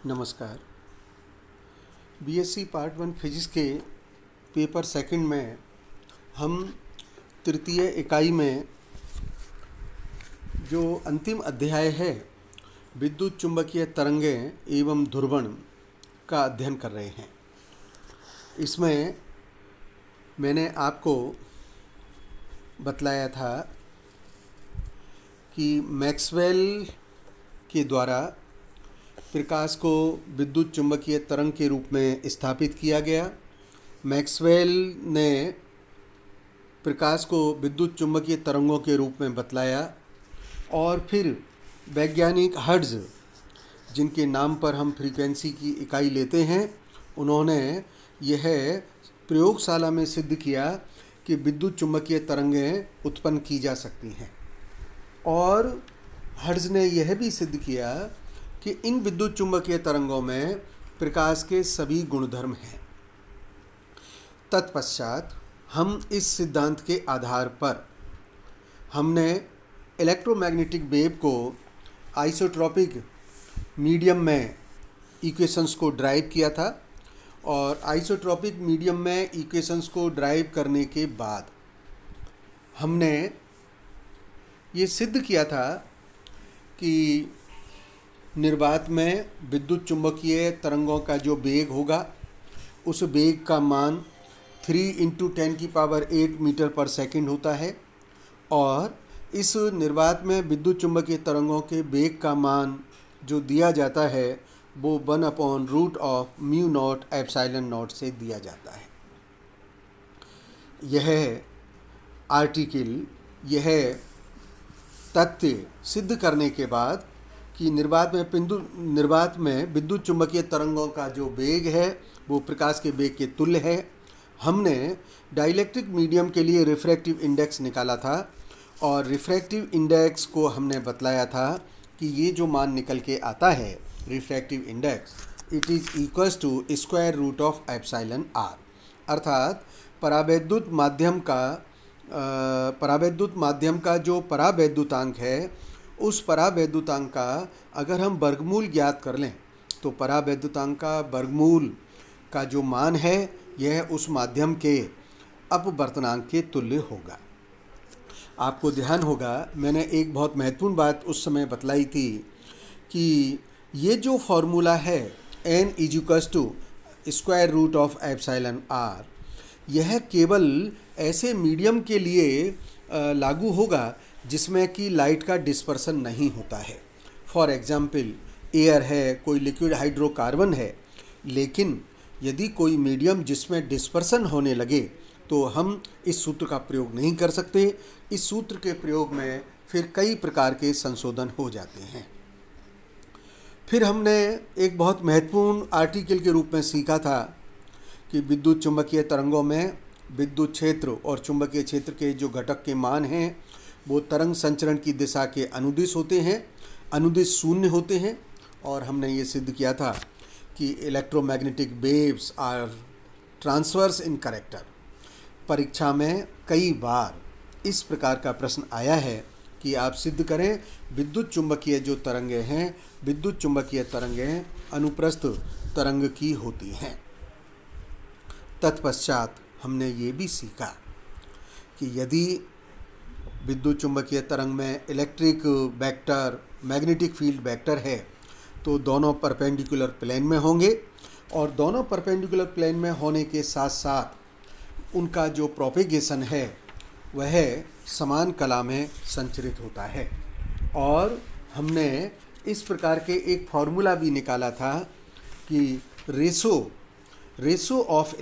नमस्कार। BSc part 1 physics के paper second में हम तृतीय इकाई में जो अंतिम अध्याय है विद्युत चुंबकीय तरंगें एवं ध्रुवण का अध्ययन कर रहे हैं। इसमें मैंने आपको बतलाया था कि मैक्सवेल के द्वारा प्रकाश को विद्युत चुंबकीय तरंग के रूप में स्थापित किया गया। मैक्सवेल ने प्रकाश को विद्युत चुंबकीय तरंगों के रूप में बतलाया और फिर वैज्ञानिक हर्ट्ज, जिनके नाम पर हम फ्रीक्वेंसी की इकाई लेते हैं, उन्होंने यह प्रयोगशाला में सिद्ध किया कि विद्युत चुंबकीय तरंगें उत्पन्न की जा सकती हैं। और हर्ट्ज ने यह भी सिद्ध किया कि इन विद्युत चुंबकीय तरंगों में प्रकाश के सभी गुणधर्म हैं। तत्पश्चात हम इस सिद्धांत के आधार पर हमने इलेक्ट्रोमैग्नेटिक वेव को आइसोट्रॉपिक मीडियम में इक्वेशंस को ड्राइव किया था और आइसोट्रॉपिक मीडियम में इक्वेशंस को ड्राइव करने के बाद हमने ये सिद्ध किया था कि निर्वात में विद्युत चुंबकीय तरंगों का जो वेग होगा उस वेग का मान 3 × 10⁸ मीटर पर सेकंड होता है और इस निर्वात में विद्युत चुंबकीय तरंगों के वेग का मान जो दिया जाता है वो 1/√μ0ε0 से दिया जाता है। यह आर्टिकल, यह तथ्य सिद्ध करने के बाद कि निर्वात में विद्युत चुंबकीय तरंगों का जो वेग है वो प्रकाश के वेग के तुल्य है, हमने डाइलेक्ट्रिक मीडियम के लिए रिफ्रैक्टिव इंडेक्स निकाला था और रिफ्रैक्टिव इंडेक्स को हमने बतलाया था कि ये जो मान निकल के आता है refractive index, it is equals to √ε0r, अर्थात परावैद्युत माध्यम का जो परावैद्युतांक है उस परावैद्युतांक का अगर हम वर्गमूल ज्ञात कर लें तो परावैद्युतांक का वर्गमूल का जो मान है यह उस माध्यम के अपवर्तनांक के तुल्य होगा। आपको ध्यान होगा मैंने एक बहुत महत्वपूर्ण बात उस समय बतलाई थी कि ये जो फॉर्मूला है n = √ε0r, यह केवल ऐसे मीडियम के लिए लागू होगा जिसमें कि लाइट का डिस्पर्सन नहीं होता है। फॉर एग्जाम्पल एयर है, कोई लिक्विड हाइड्रोकार्बन है, लेकिन यदि कोई मीडियम जिसमें डिस्पर्सन होने लगे तो हम इस सूत्र का प्रयोग नहीं कर सकते। इस सूत्र के प्रयोग में फिर कई प्रकार के संशोधन हो जाते हैं। फिर हमने एक बहुत महत्वपूर्ण आर्टिकल के रूप में सीखा था कि विद्युत चुंबकीय तरंगों में विद्युत क्षेत्र और चुंबकीय क्षेत्र के जो घटक के मान हैं वो तरंग संचरण की दिशा के अनुदिश होते हैं, अनुदिश शून्य होते हैं। और हमने ये सिद्ध किया था कि electromagnetic waves are transverse in character. परीक्षा में कई बार इस प्रकार का प्रश्न आया है कि आप सिद्ध करें विद्युत चुंबकीय जो तरंगें हैं, विद्युत चुंबकीय तरंगें अनुप्रस्थ तरंग की होती हैं। तत्पश्चात हमने ये भी सीखा कि यदि विद्युत चुंबकीय तरंग में electric vector, magnetic field vector है तो दोनों परपेंडिकुलर प्लेन में होंगे और दोनों परपेंडिकुलर प्लेन में होने के साथ साथ उनका जो प्रोपेगेशन है वह समान कला में संचरित होता है। और हमने इस प्रकार के एक फार्मूला भी निकाला था कि ratio of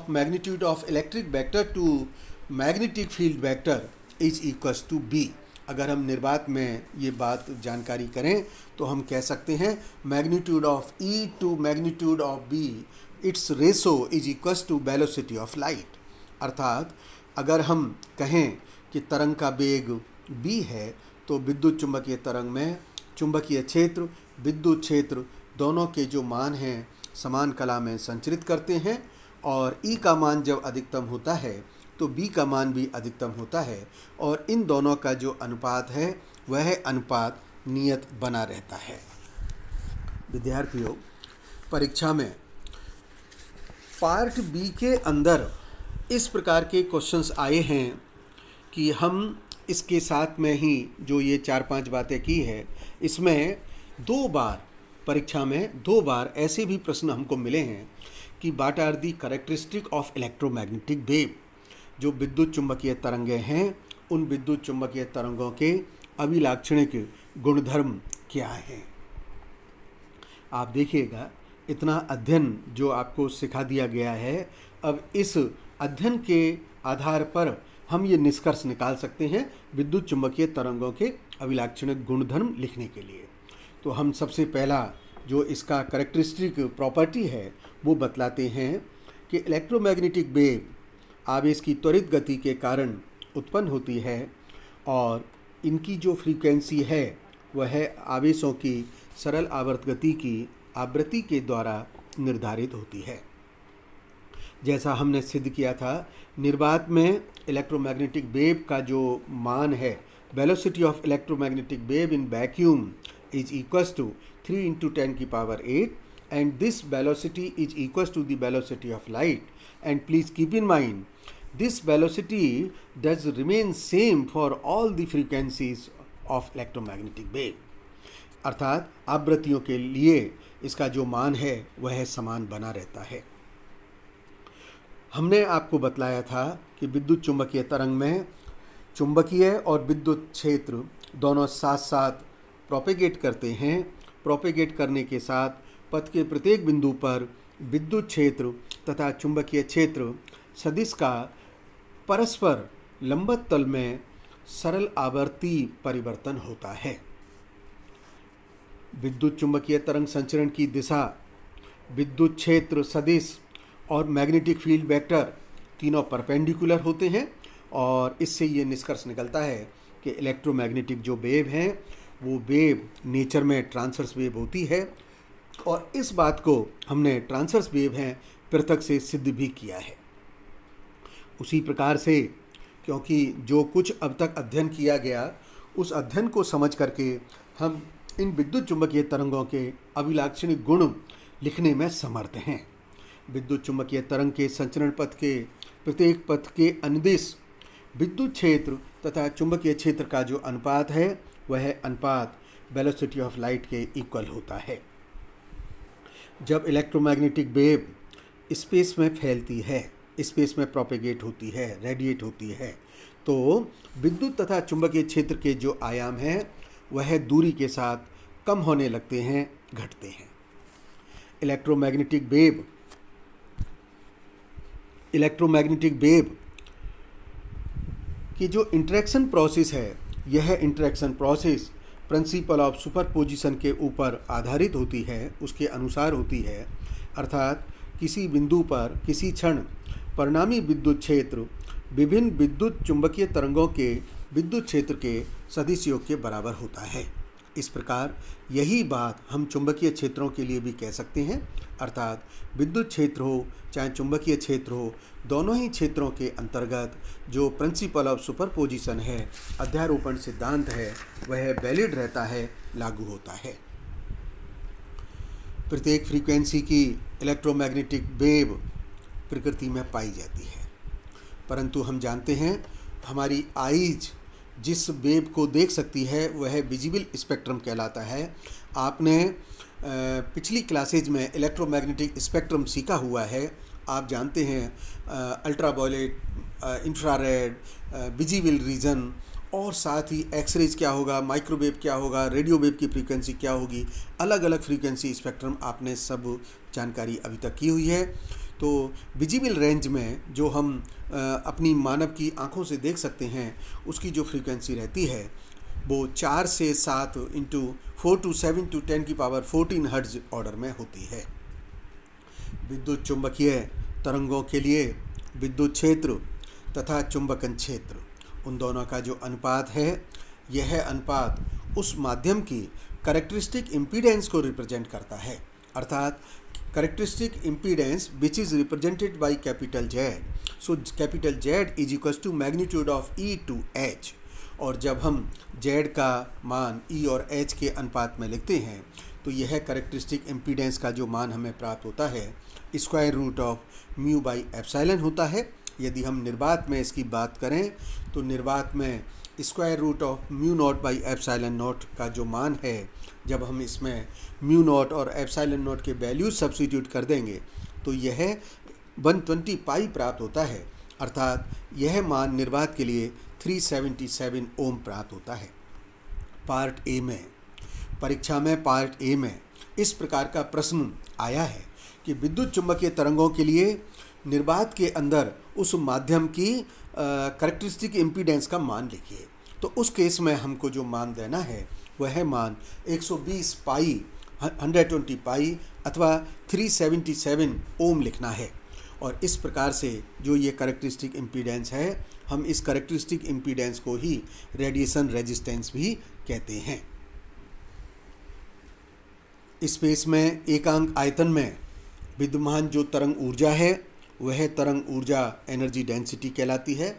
magnitude of electric vector to magnetic field vector is equals to b। अगर हम निर्वात में ये बात जानकारी करें तो हम कह सकते हैं magnitude of E to magnitude of B, it's ratio is equals to velocity of light. अर्थात अगर हम कहें कि तरंग का वेग b है तो विद्युत चुंबकीय तरंग में चुंबकीय क्षेत्र, विद्युत क्षेत्र दोनों के जो मान हैं समान कला में संचरित करते हैं और E का मान जब अधिकतम होता है तो B का मान भी अधिकतम होता है और इन दोनों का जो अनुपात है वह अनुपात नियत बना रहता है। विद्यार्थियों, परीक्षा में पार्ट बी के अंदर इस प्रकार के क्वेश्चंस आए हैं कि हम इसके साथ में ही जो ये 4-5 बातें की है, इसमें 2 बार परीक्षा में 2 बार ऐसे भी प्रश्न हमको मिले हैं कि what are the characteristic of electromagnetic wave. जो विद्युत चुंबकीय तरंगें हैं, उन विद्युत चुंबकीय तरंगों के अभिलाक्षणिक गुणधर्म क्या हैं। आप देखिएगा, इतना अध्ययन जो आपको सिखा दिया गया है, अब इस अध्ययन के आधार पर हम ये निष्कर्ष निकाल सकते हैं विद्युत चुंबकीय तरंगों के अभिलाक्षणिक गुणधर्म लिखने के लिए। तो हम सबसे पहला जो इसका कैरेक्टरिस्टिक प्रॉपर्टी है वो बतलाते हैं कि इलेक्ट्रोमैग्नेटिक वेव आवेश की त्वरित गति के कारण उत्पन्न होती है और इनकी जो फ्रीक्वेंसी है वह है आवेशों की सरल आवर्त गति की आवृत्ति के द्वारा निर्धारित होती है। जैसा हमने सिद्ध किया था, निर्वात में इलेक्ट्रोमैग्नेटिक वेव का जो मान है, velocity of electromagnetic wave in vacuum is equals to 3 × 10⁸ and this velocity is equals to the velocity of light. And please keep in mind, this velocity does remain same for all the frequencies of electromagnetic wave. अर्थात आवृत्तियों के लिए इसका जो मान है वह समान बना रहता है। हमने आपको बतलाया था कि विद्युत चुंबकीय तरंग में चुंबकीय और विद्युत क्षेत्र दोनों साथ साथ प्रोपेगेट करते हैं। प्रोपेगेट करने के साथ पथ के प्रत्येक बिंदु पर विद्युत क्षेत्र तथा चुंबकीय क्षेत्र सदिश का परस्पर लंबवत तल में सरल आवर्ती परिवर्तन होता है। विद्युत चुंबकीय तरंग संचरण की दिशा, विद्युत क्षेत्र सदिश और मैग्नेटिक फील्ड वेक्टर तीनों परपेंडिकुलर होते हैं और इससे ये निष्कर्ष निकलता है कि इलेक्ट्रोमैग्नेटिक जो वेव हैं वो वेव नेचर में ट्रांसवर्स वेव होती है और इस बात को हमने ट्रांसवर्स वेव हैं पृथक से सिद्ध भी किया है। उसी प्रकार से क्योंकि जो कुछ अब तक अध्ययन किया गया, उस अध्ययन को समझ करके हम इन विद्युत चुंबकीय तरंगों के अभिलाक्षणिक गुण लिखने में समर्थ हैं। विद्युत चुंबकीय तरंग के संचरण पथ के प्रत्येक पथ के अनुदिश विद्युत क्षेत्र तथा चुंबकीय क्षेत्र का जो अनुपात है वह अनुपात वेलोसिटी ऑफ लाइट के इक्वल होता है। जब इलेक्ट्रोमैग्नेटिक वेव स्पेस में फैलती है, स्पेस में प्रोपेगेट होती है, रेडिएट होती है, तो विद्युत तथा चुंबकीय क्षेत्र के जो आयाम हैं वह दूरी के साथ कम होने लगते हैं, घटते हैं। इलेक्ट्रोमैग्नेटिक वेव की जो इंटरेक्शन प्रोसेस है, यह interaction process principle of superposition के ऊपर आधारित होती है, उसके अनुसार होती है। अर्थात किसी बिंदु पर किसी क्षण परिणामी विद्युत क्षेत्र विभिन्न विद्युत चुंबकीय तरंगों के विद्युत क्षेत्र के सदिश योग के बराबर होता है। इस प्रकार यही बात हम चुंबकीय क्षेत्रों के लिए भी कह सकते हैं। अर्थात विद्युत क्षेत्र हो चाहे चुंबकीय क्षेत्र हो, दोनों ही क्षेत्रों के अंतर्गत जो प्रिंसिपल ऑफ सुपरपोजिशन है, अध्यारोपण सिद्धांत है, वह वैलिड रहता है, लागू होता है। प्रत्येक फ्रीक्वेंसी की इलेक्ट्रोमैग्नेटिक वेव प्रकृति में पाई जाती है, परंतु हम जानते हैं हमारी आईज जिस वेव को देख सकती है वह विजिबल स्पेक्ट्रम कहलाता है। आपने पिछली क्लासेज में इलेक्ट्रोमैग्नेटिक स्पेक्ट्रम सीखा हुआ है। आप जानते हैं अल्ट्रावायलेट, इंफ्रारेड, विजिबल रीजन और साथ ही एक्सरेज क्या होगा, माइक्रोवेव क्या होगा, रेडियो वेव की फ्रीक्वेंसी क्या होगी, अलग अलग फ्रीक्वेंसी स्पेक्ट्रम आपने सब जानकारी अभी तक की हुई है। तो विजिबल रेंज में जो हम अपनी मानव की आंखों से देख सकते हैं उसकी जो फ्रीक्वेंसी रहती है वो 4 से 7 × 4 to 7 to 10⁻14 हर्ट्ज ऑर्डर में होती है। विद्युत चुंबकीय तरंगों के लिए विद्युत क्षेत्र तथा चुंबकन क्षेत्र, उन दोनों का जो अनुपात है, यह अनुपात उस माध्यम की कैरेक्टरिस्टिक इम्पीडेंस को रिप्रेजेंट करता है। अर्थात characteristic impedance which is represented by capital Z. So capital Z is equals to magnitude of E to H. और जब हम जेड का मान ई और एच के अनुपात में लिखते हैं तो यह कैरेक्टरिस्टिक इम्पीडेंस का जो मान हमें प्राप्त होता है square root of mu by epsilon होता है। यदि हम निर्वात में इसकी बात करें तो निर्वात में square root of mu naught by epsilon naught का जो मान है, जब हम इसमें म्यू नॉट और एप्सिलॉन नॉट के वैल्यूज सब्स्टिट्यूट कर देंगे तो यह 120 पाई प्राप्त होता है, अर्थात यह मान निर्वात के लिए 377 ओम प्राप्त होता है। पार्ट ए में, परीक्षा में पार्ट ए में इस प्रकार का प्रश्न आया है कि विद्युत चुम्बकीय तरंगों के लिए निर्वात के अंदर उस माध्यम की कैरेक्टरिस्टिक इम्पीडेंस का मान लिखिए। तो उस केस में हमको जो मान देना है वह मान 120 पाई, 120 पाई अथवा 377 ओम लिखना है। और इस प्रकार से जो ये कैरेक्टरिस्टिक इम्पीडेंस है, हम इस कैरेक्टरिस्टिक इम्पीडेंस को ही रेडिएशन रेजिस्टेंस भी कहते हैं। स्पेस में एकांक आयतन में विद्यमान जो तरंग ऊर्जा है वह तरंग ऊर्जा एनर्जी डेंसिटी कहलाती है,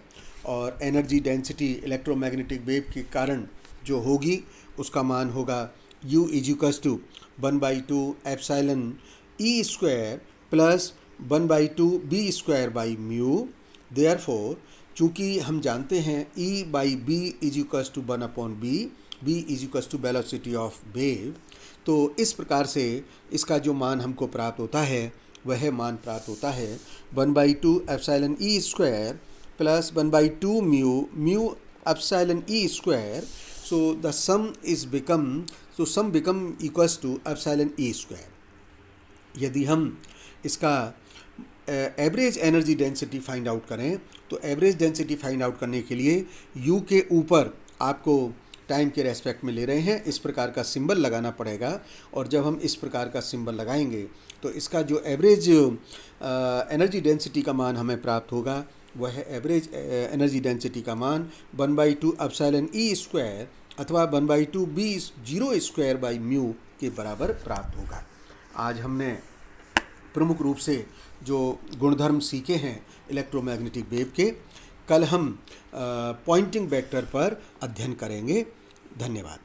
और एनर्जी डेंसिटी इलेक्ट्रोमैग्नेटिक वेव के कारण जो होगी उसका मान होगा U = 1/2 epsilon E square plus 1/2 B square by mu. Therefore चूँकि हम जानते हैं E/B = 1/B, B = velocity of wave, तो इस प्रकार से इसका जो मान हमको प्राप्त होता है वह मान प्राप्त होता है 1/2 epsilon E square plus 1/2 mu epsilon E square. So the sum become equals to epsilon E square. यदि हम इसका average energy density find out करें तो एवरेज डेंसिटी फाइंड आउट करने के लिए U के ऊपर आपको टाइम के रेस्पेक्ट में ले रहे हैं इस प्रकार का सिंबल लगाना पड़ेगा, और जब हम इस प्रकार का सिंबल लगाएंगे तो इसका जो एवरेज एनर्जी डेंसिटी का मान हमें प्राप्त होगा वह एवरेज एनर्जी डेंसिटी का मान 1/2 एप्सिलॉन E स्क्वायर अथवा 1/2 B 0 स्क्वायर बाई म्यू के बराबर प्राप्त होगा। आज हमने प्रमुख रूप से जो गुणधर्म सीखे हैं इलेक्ट्रोमैग्नेटिक वेव के, कल हम पॉइंटिंग वेक्टर पर अध्ययन करेंगे। धन्यवाद।